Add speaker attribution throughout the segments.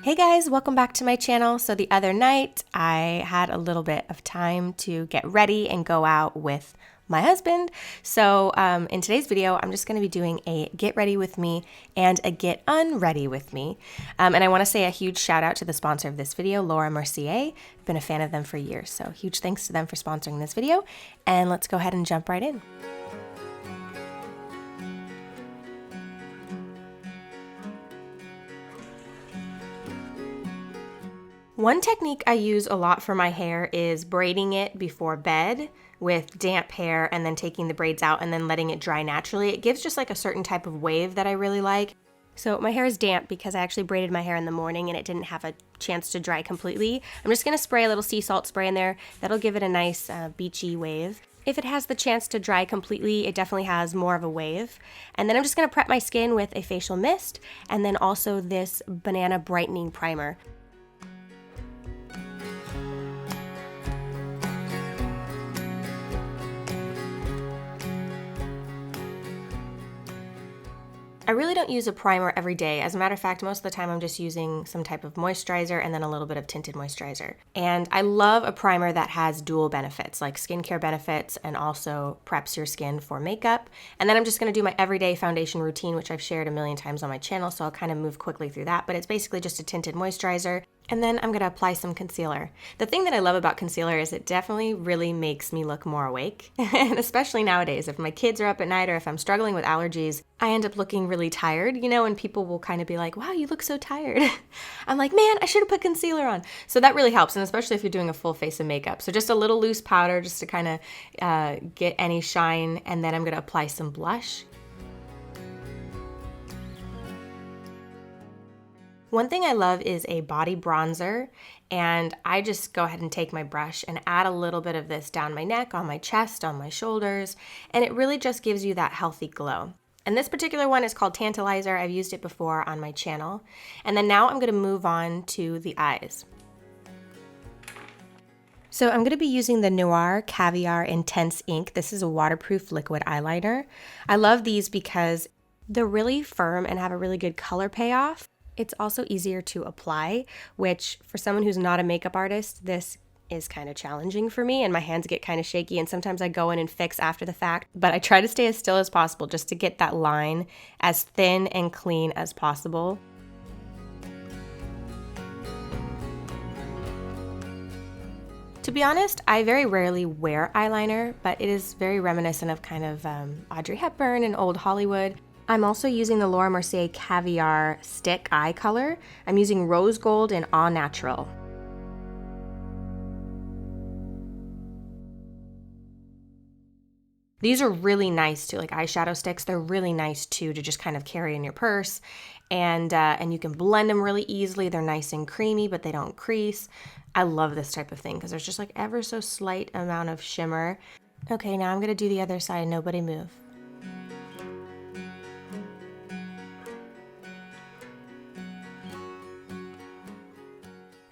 Speaker 1: Hey guys, welcome back to my channel. So the other night I had a little bit of time to get ready and go out with my husband. So in today's video, I'm just going to be doing a get ready with me and a get unready with me. And I want to say a huge shout out to the sponsor of this video, Mercier. I've been a fan of them for years. So huge thanks to them for sponsoring this video. And let's go ahead and jump right in. One technique I use a lot for my hair is braiding it before bed with damp hair and then taking the braids out and then letting it dry naturally. It gives just like a certain type of wave that I really like. So my hair is damp because I actually braided my hair in the morning and it didn't have a chance to dry completely. I'm just going to spray a little sea salt spray in there. That'll give it a nice beachy wave. If it has the chance to dry completely, it definitely has more of a wave. And then I'm just going to prep my skin with a facial mist and then also this banana brightening primer. I really don't use a primer every day. As a matter of fact, most of the time I'm just using some type of moisturizer and then a little bit of tinted moisturizer. And I love a primer that has dual benefits, like skincare benefits and also preps your skin for makeup. And then I'm just gonna do my everyday foundation routine, which I've shared a million times on my channel, so I'll kind of move quickly through that. But it's basically just a tinted moisturizer. And then I'm gonna apply some concealer. The thing that I love about concealer is it definitely really makes me look more awake. And especially nowadays, if my kids are up at night or if I'm struggling with allergies, I end up looking really tired, you know, and people will kind of be like, wow, you look so tired. I'm like, man, I should have put concealer on. So that really helps, and especially if you're doing a full face of makeup. So just a little loose powder just to kind of get any shine, and then I'm gonna apply some blush. One thing I love is a body bronzer, and I just go ahead and take my brush and add a little bit of this down my neck, on my chest, on my shoulders, and it really just gives you that healthy glow. And this particular one is called Tantalizer. I've used it before on my channel. And then now I'm gonna move on to the eyes. So I'm gonna be using the Noir Caviar Intense Ink. This is a waterproof liquid eyeliner. I love these because they're really firm and have a really good color payoff. It's also easier to apply, which for someone who's not a makeup artist, this is kind of challenging for me, and my hands get kind of shaky, and sometimes I go in and fix after the fact, but I try to stay as still as possible just to get that line as thin and clean as possible. To be honest, I very rarely wear eyeliner, but it is very reminiscent of kind of Audrey Hepburn and old Hollywood. I'm also using the Mercier Caviar Stick Eye Color. I'm using Rose Gold and Au Natural. These are really nice too, like eyeshadow sticks. They're really nice too to just kind of carry in your purse, and you can blend them really easily. They're nice and creamy, but they don't crease. I love this type of thing because there's just like ever so slight amount of shimmer. Okay, now I'm gonna do the other side. Nobody move.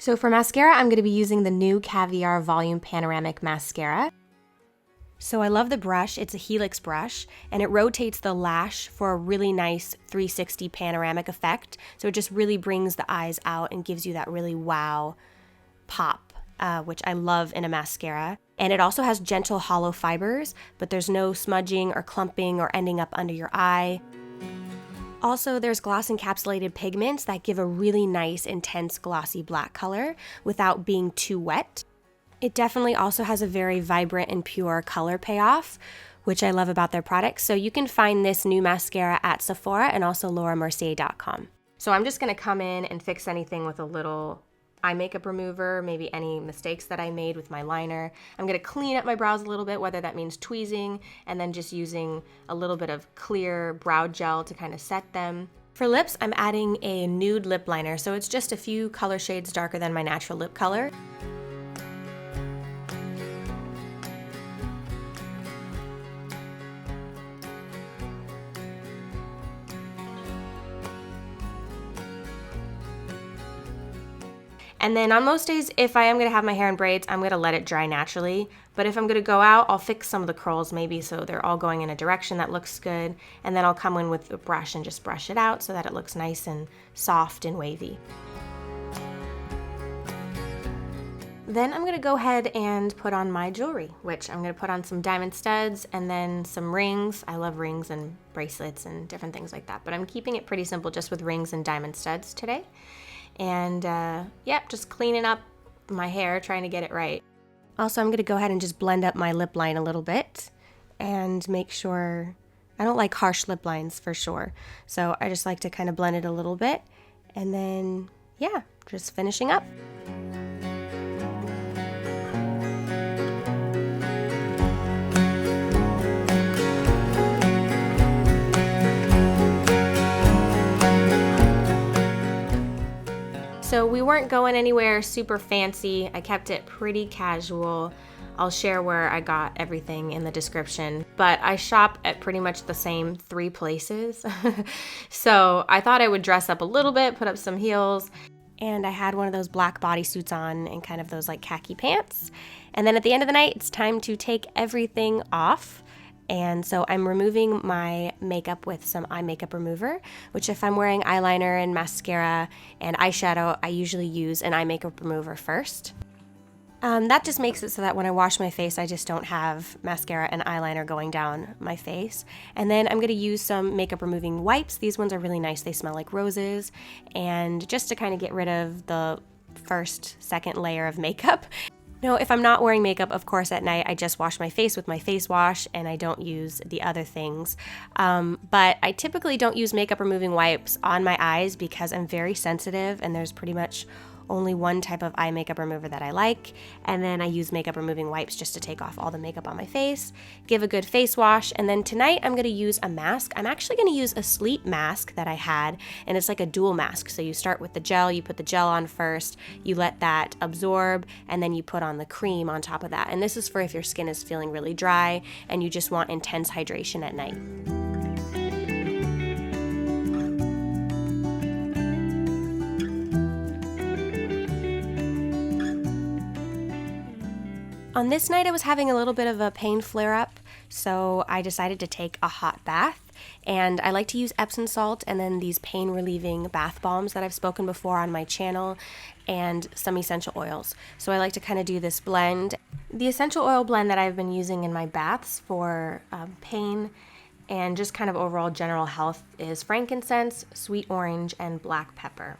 Speaker 1: So for mascara, I'm going to be using the new Caviar Volume Panoramic Mascara. So I love the brush. It's a Helix brush, and it rotates the lash for a really nice 360 panoramic effect. So it just really brings the eyes out and gives you that really wow pop, which I love in a mascara. And it also has gentle hollow fibers, but there's no smudging or clumping or ending up under your eye. Also, there's gloss encapsulated pigments that give a really nice, intense, glossy black color without being too wet. It definitely also has a very vibrant and pure color payoff, which I love about their products. So you can find this new mascara at Sephora and also lauramercier.com. So I'm just gonna come in and fix anything with a little eye makeup remover, maybe any mistakes that I made with my liner. I'm gonna clean up my brows a little bit, whether that means tweezing and then just using a little bit of clear brow gel to kind of set them. For lips, I'm adding a nude lip liner, so it's just a few color shades darker than my natural lip color. And then on most days, if I am gonna have my hair in braids, I'm gonna let it dry naturally. But if I'm gonna go out, I'll fix some of the curls maybe so they're all going in a direction that looks good. And then I'll come in with a brush and just brush it out so that it looks nice and soft and wavy. Then I'm gonna go ahead and put on my jewelry, which I'm gonna put on some diamond studs and then some rings. I love rings and bracelets and different things like that, but I'm keeping it pretty simple just with rings and diamond studs today. And yep, just cleaning up my hair, trying to get it right. Also, I'm gonna go ahead and just blend up my lip line a little bit and make sure, I don't like harsh lip lines for sure. So I just like to kind of blend it a little bit and then, yeah, just finishing up. So we weren't going anywhere super fancy. I kept it pretty casual. I'll share where I got everything in the description, but I shop at pretty much the same 3 places. So I thought I would dress up a little bit, put up some heels, and I had one of those black bodysuits on and kind of those like khaki pants. And then at the end of the night, it's time to take everything off. And so I'm removing my makeup with some eye makeup remover, which if I'm wearing eyeliner and mascara and eyeshadow, I usually use an eye makeup remover first. That just makes it so that when I wash my face, I just don't have mascara and eyeliner going down my face. And then I'm gonna use some makeup removing wipes. These ones are really nice. They smell like roses. And just to kind of get rid of the first, second layer of makeup. No, if I'm not wearing makeup, of course, at night, I just wash my face with my face wash and I don't use the other things. But I typically don't use makeup removing wipes on my eyes because I'm very sensitive and there's pretty much only one type of eye makeup remover that I like, and then I use makeup removing wipes just to take off all the makeup on my face, give a good face wash, and then tonight I'm gonna use a mask. I'm actually gonna use a sleep mask that I had, and it's like a dual mask. So you start with the gel, you put the gel on first, you let that absorb, and then you put on the cream on top of that. And this is for if your skin is feeling really dry and you just want intense hydration at night. On this night, I was having a little bit of a pain flare-up, so I decided to take a hot bath. And I like to use Epsom salt and then these pain-relieving bath bombs that I've spoken before on my channel, and some essential oils. So I like to kind of do this blend. The essential oil blend that I've been using in my baths for pain and just kind of overall general health is frankincense, sweet orange, and black pepper.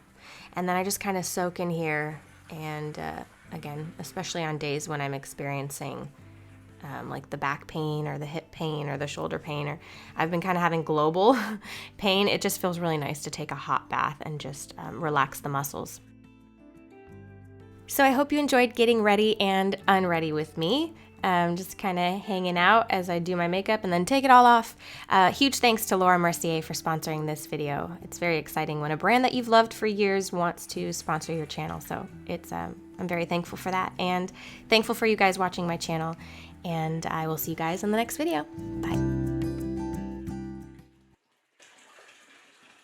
Speaker 1: And then I just kind of soak in here and again, especially on days when I'm experiencing like the back pain or the hip pain or the shoulder pain, or I've been kind of having global pain, it just feels really nice to take a hot bath and just relax the muscles. So I hope you enjoyed getting ready and unready with me. Just kind of hanging out as I do my makeup and then take it all off. Huge thanks to Laura Mercier for sponsoring this video. It's very exciting when a brand that you've loved for years wants to sponsor your channel. So it's I'm very thankful for that and thankful for you guys watching my channel. And I will see you guys in the next video. Bye.